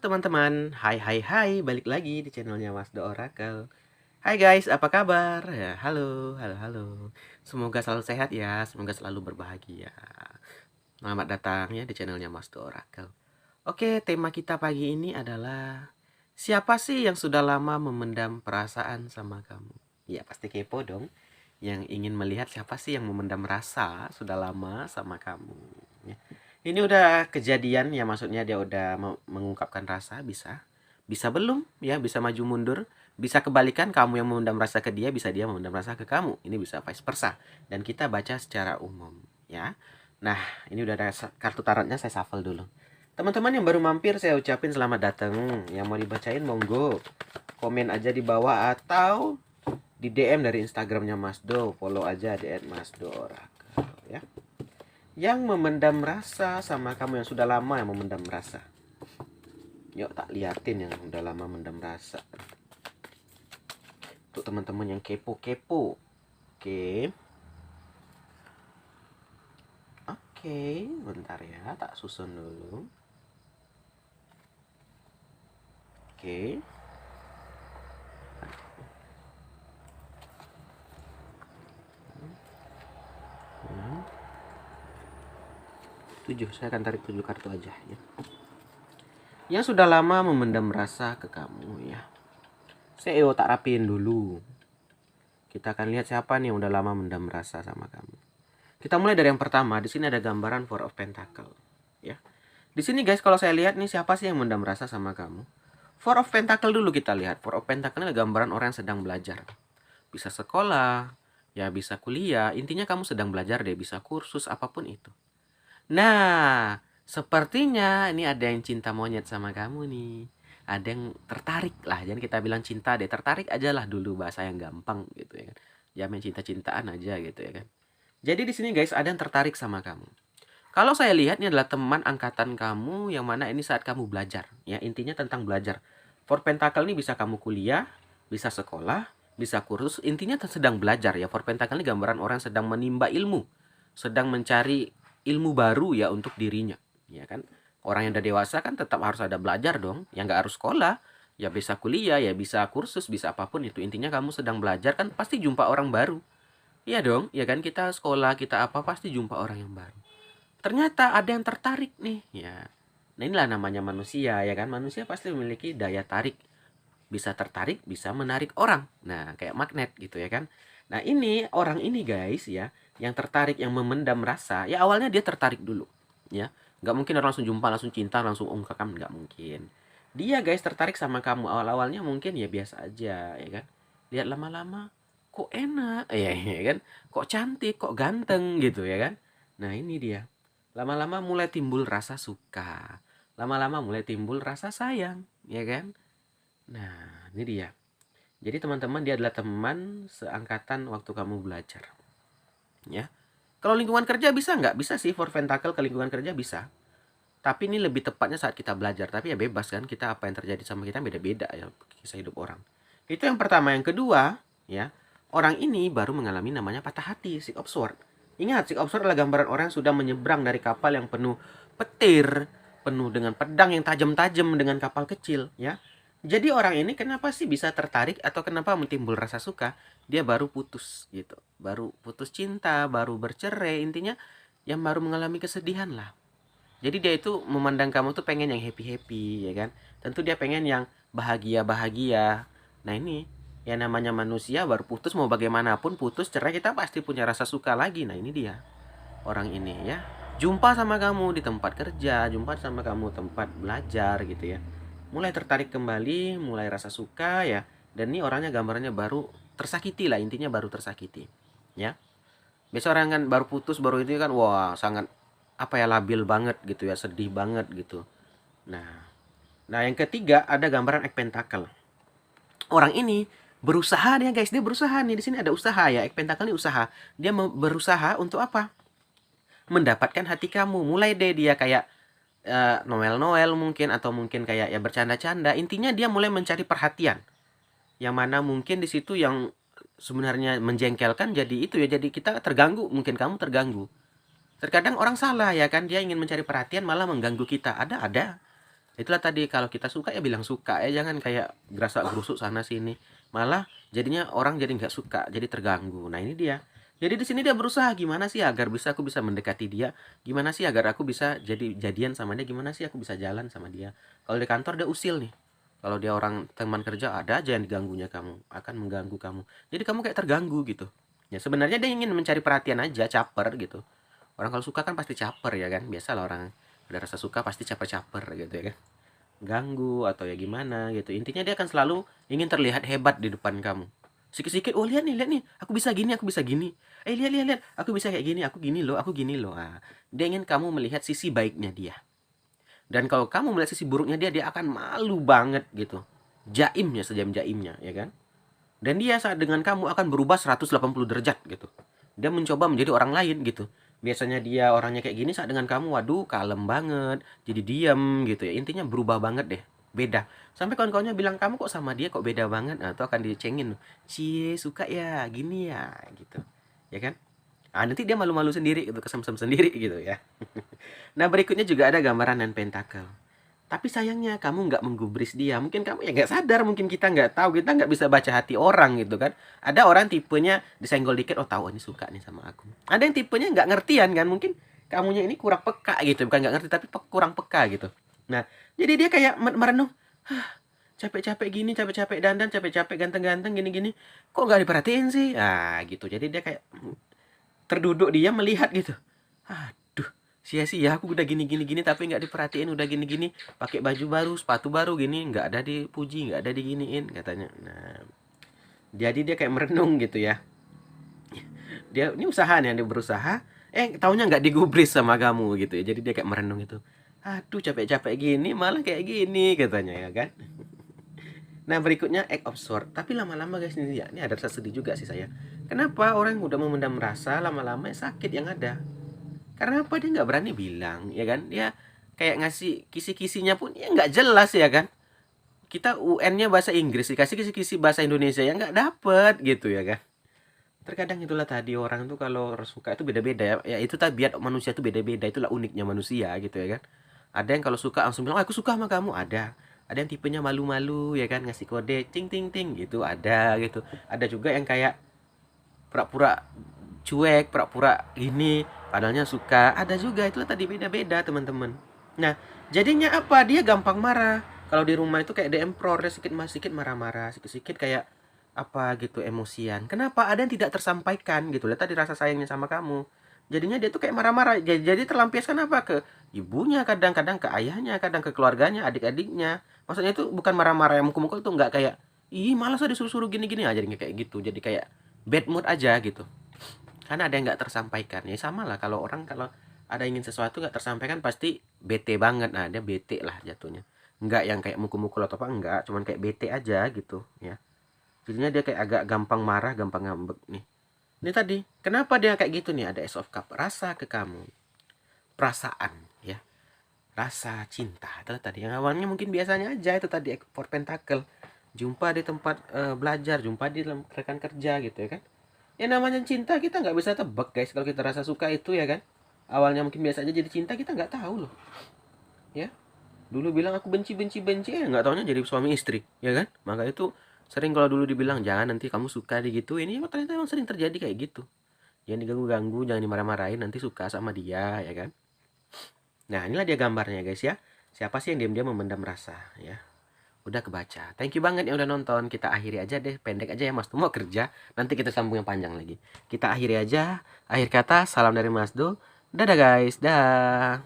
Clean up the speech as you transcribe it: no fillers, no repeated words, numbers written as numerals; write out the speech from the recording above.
teman-teman, hai, balik lagi di channelnya Mas The Oracle. Hai guys, apa kabar? Ya, halo. Semoga selalu sehat ya, semoga selalu berbahagia. Selamat datang ya di channelnya Mas The Oracle. Oke, tema kita pagi ini adalah siapa sih yang sudah lama memendam perasaan sama kamu? Ya, pasti kepo dong. Yang ingin melihat siapa sih yang memendam rasa sudah lama sama kamu. Ya. Ini udah kejadian ya, maksudnya dia udah mengungkapkan rasa, bisa belum ya, bisa maju mundur, bisa kebalikan, kamu yang memendam rasa ke dia, bisa dia memendam rasa ke kamu, ini bisa vice versa, dan kita baca secara umum ya. Nah, ini udah ada kartu tarotnya, saya shuffle dulu. Teman-teman yang baru mampir, saya ucapin selamat datang. Yang mau dibacain monggo komen aja di bawah atau di DM dari Instagramnya Mas Do, follow aja di @masdo_oracle ya. Yang memendam rasa sama kamu, yang sudah lama yang memendam rasa. Yuk tak liatin yang udah lama mendam rasa. Untuk teman-teman yang kepo-kepo. Oke. Oke, bentar ya, tak susun dulu. Oke. 7, saya akan tarik 7 kartu aja ya. Yang sudah lama memendam rasa ke kamu ya. Saya tak rapiin dulu. Kita akan lihat siapa nih yang udah lama mendam rasa sama kamu. Kita mulai dari yang pertama. Di sini ada gambaran Four of Pentacle ya. Di sini guys, kalau saya lihat nih, siapa sih yang mendam rasa sama kamu? Four of Pentacle dulu kita lihat. Four of Pentacle ini gambaran orang yang sedang belajar. Bisa sekolah, ya bisa kuliah. Intinya kamu sedang belajar deh, bisa kursus apapun itu. Nah, sepertinya ini ada yang cinta monyet sama kamu nih. Ada yang tertarik lah, jangan kita bilang cinta deh, tertarik aja lah dulu, bahasa yang gampang gitu ya kan. Ya main cinta-cintaan aja gitu ya kan. Jadi di sini guys, ada yang tertarik sama kamu. Kalau saya lihat ini adalah teman angkatan kamu yang mana ini saat kamu belajar. Ya, intinya tentang belajar. Four Pentacle ini bisa kamu kuliah, bisa sekolah, bisa kursus, intinya sedang belajar ya. Four Pentacle ini gambaran orang sedang menimba ilmu, sedang mencari ilmu baru ya untuk dirinya, ya kan. Orang yang udah dewasa kan tetap harus ada belajar dong, ya nggak harus sekolah, ya bisa kuliah, ya bisa kursus, bisa apapun itu. Intinya kamu sedang belajar kan, pasti jumpa orang baru. Iya dong, ya kan, kita sekolah, kita apa, pasti jumpa orang yang baru. Ternyata ada yang tertarik nih, ya. Nah inilah namanya manusia, ya kan. Manusia pasti memiliki daya tarik. Bisa tertarik, bisa menarik orang. Nah, kayak magnet gitu ya kan. Nah ini, orang ini guys ya, yang tertarik, yang memendam rasa, ya awalnya dia tertarik dulu. Ya, nggak mungkin orang langsung jumpa, langsung cinta, langsung ungkapkan, nggak mungkin. Dia guys tertarik sama kamu, awal-awalnya mungkin ya biasa aja, ya kan. Lihat lama-lama, kok enak, ya kan. Kok cantik, kok ganteng gitu ya kan. Nah ini dia. Lama-lama mulai timbul rasa suka. Lama-lama mulai timbul rasa sayang, ya kan. Nah, ini dia. Jadi teman-teman, dia adalah teman seangkatan waktu kamu belajar. Ya. Kalau lingkungan kerja bisa nggak? Bisa sih, for Pentacle ke lingkungan kerja bisa. Tapi ini lebih tepatnya saat kita belajar. Tapi ya bebas kan, kita apa yang terjadi sama kita beda-beda ya, kisah hidup orang. Itu yang pertama. Yang kedua, ya, orang ini baru mengalami namanya patah hati, Six of Swords. Ingat, Six of Swords adalah gambaran orang yang sudah menyeberang dari kapal yang penuh petir, penuh dengan pedang yang tajam-tajam dengan kapal kecil, ya. Jadi orang ini kenapa sih bisa tertarik atau kenapa timbul rasa suka? Dia baru putus gitu. Baru putus cinta, baru bercerai, intinya yang baru mengalami kesedihan lah. Jadi dia itu memandang kamu tuh pengen yang happy-happy, ya kan? Tentu dia pengen yang bahagia-bahagia. Nah ini, ya namanya manusia baru putus, mau bagaimanapun putus, cerai, kita pasti punya rasa suka lagi. Nah ini dia, orang ini ya. Jumpa sama kamu di tempat kerja, jumpa sama kamu tempat belajar gitu ya. Mulai tertarik kembali, mulai rasa suka ya. Dan ini orangnya gambarnya baru tersakiti lah, intinya baru tersakiti. Ya. Biasa orang kan baru putus, baru itu kan, wah sangat apa ya, labil banget gitu ya, sedih banget gitu. Nah yang ketiga ada gambaran Eight Pentacle. Orang ini berusaha nih guys, dia berusaha nih, di sini ada usaha ya, Eight Pentacle ini usaha. Dia berusaha untuk apa? Mendapatkan hati kamu. Mulai deh dia kayak Noel mungkin, atau mungkin kayak ya bercanda-canda. Intinya dia mulai mencari perhatian. Yang mana mungkin di situ yang sebenarnya menjengkelkan jadi itu ya, jadi kita terganggu, mungkin kamu terganggu. Terkadang orang salah ya kan, dia ingin mencari perhatian malah mengganggu kita. Ada. Itulah tadi, kalau kita suka ya bilang suka ya, jangan kayak gerasa gerusuk sana sini. Malah jadinya orang jadi nggak suka, jadi terganggu. Nah ini dia. Jadi di sini dia berusaha gimana sih agar aku bisa mendekati dia, gimana sih agar aku bisa jadi jadian sama dia, gimana sih aku bisa jalan sama dia. Kalau di kantor dia usil nih. Kalau dia orang teman kerja ada aja yang diganggunya kamu, akan mengganggu kamu. Jadi kamu kayak terganggu gitu. Ya sebenarnya dia ingin mencari perhatian aja, caper gitu. Orang kalau suka kan pasti caper ya kan. Biasalah orang ada rasa suka pasti caper-caper gitu ya kan. Ganggu atau ya gimana gitu. Intinya dia akan selalu ingin terlihat hebat di depan kamu. Sikit-sikit, oh lihat nih, aku bisa gini, aku bisa gini. Lihat, lihat, lihat, aku bisa kayak gini, aku gini loh, aku gini loh. Ah, dia ingin kamu melihat sisi baiknya dia. Dan kalau kamu melihat sisi buruknya dia, dia akan malu banget gitu. Jaimnya, sejam jaimnya, ya kan? Dan dia saat dengan kamu akan berubah 180 derajat gitu. Dia mencoba menjadi orang lain gitu. Biasanya dia orangnya kayak gini, saat dengan kamu waduh kalem banget, jadi diam gitu ya. Intinya berubah banget deh. Beda. Sampai kawan-kawannya bilang kamu kok sama dia kok beda banget. Nah, itu akan dicengin. Cie, suka ya, gini ya gitu. Ya kan? Ah, nanti dia malu-malu sendiri gitu, kesem-sem sendiri gitu ya. Nah, berikutnya juga ada gambaran dan pentakel. Tapi sayangnya kamu nggak menggubris dia. Mungkin kamu ya nggak sadar, mungkin kita nggak tahu, kita nggak bisa baca hati orang gitu kan. Ada orang tipenya disenggol dikit, oh tahu ini suka nih sama aku. Ada yang tipenya nggak ngertian kan, mungkin kamunya ini kurang peka gitu, bukan nggak ngerti tapi kurang peka gitu. Nah, jadi dia kayak merenung, capek-capek gini, capek-capek dandan, capek-capek ganteng-ganteng gini-gini, kok nggak diperhatiin sih? Nah, gitu. Jadi dia kayak terduduk dia melihat gitu. Aduh, sia-sia aku udah gini tapi nggak diperhatiin, udah gini pakai baju baru, sepatu baru gini, nggak ada dipuji, nggak ada diginiin katanya. Nah, jadi dia kayak merenung gitu ya. Dia ini usaha nih, dia berusaha, taunya nggak digubris sama kamu gitu ya. Jadi dia kayak merenung itu. Aduh, capek-capek gini malah kayak gini katanya ya kan. Nah, berikutnya act of sword. Tapi lama-lama guys ini ya, ini ada rasa sedih juga sih saya. Kenapa orang yang udah memendam rasa lama-lama sakit yang ada? Karena apa, dia nggak berani bilang, ya kan? Dia kayak ngasih kisi-kisinya pun ya nggak jelas ya kan? Kita UN-nya bahasa Inggris, dikasih kisi-kisi bahasa Indonesia yang nggak dapet gitu ya kan? Terkadang itulah tadi, orang tuh kalau suka itu beda-beda ya. Ya itu tadi, biar manusia itu beda-beda, itulah uniknya manusia gitu ya kan? Ada yang kalau suka langsung bilang, oh, aku suka sama kamu, ada yang tipenya malu-malu ya kan, ngasih kode ting ting ting gitu, ada gitu. Ada juga yang kayak pura-pura cuek, pura-pura gini, padahalnya suka. Ada juga, itulah tadi beda-beda teman-teman. Nah, jadinya apa? Dia gampang marah. Kalau di rumah itu kayak DM Pro, sedikit marah-marah, sedikit kayak apa gitu, emosian. Kenapa? Ada yang tidak tersampaikan gitu. Lihat tadi rasa sayangnya sama kamu. Jadinya dia tuh kayak marah-marah. Jadi terlampiaskan apa? Ke ibunya, kadang-kadang ke ayahnya, kadang ke keluarganya, adik-adiknya. Maksudnya itu bukan marah-marah yang mukul-mukul tuh, nggak kayak ih malas lah disuruh-suruh gini-gini aja, jadinya kayak gitu. Jadi kayak bad mood aja gitu. Karena ada yang nggak tersampaikan. Ya sama lah, kalau orang kalau ada ingin sesuatu nggak tersampaikan pasti bete banget. Nah, dia bete lah jatuhnya. Nggak yang kayak mukul-mukul atau apa, enggak, cuman kayak bete aja gitu ya. Jadinya dia kayak agak gampang marah, gampang ngambek nih. Ini tadi, kenapa dia kayak gitu nih? Ada Ace of Cup, rasa ke kamu, perasaan ya, rasa cinta. Itu tadi yang awalnya mungkin biasanya aja, itu tadi Four Pentacle, jumpa di tempat belajar, jumpa di rekan kerja gitu ya kan. Ya namanya cinta kita nggak bisa tebak guys, kalau kita rasa suka itu ya kan. Awalnya mungkin biasa aja, jadi cinta kita nggak tahu loh. Ya, dulu bilang aku benci ya nggak taunya jadi suami istri ya kan. Maka itu sering kalau dulu dibilang jangan nanti kamu suka gitu, ini ternyata emang sering terjadi kayak gitu. Jangan diganggu-ganggu, jangan dimarah-marahin, nanti suka sama dia ya kan. Nah inilah dia gambarnya guys ya. Siapa sih yang diam-diam memendam rasa ya. Udah kebaca. Thank you banget yang udah nonton. Kita akhiri aja deh, pendek aja ya, Mas tuh mau kerja. Nanti kita sambung yang panjang lagi. Kita akhiri aja. Akhir kata, salam dari Mas Do. Dadah guys, dah.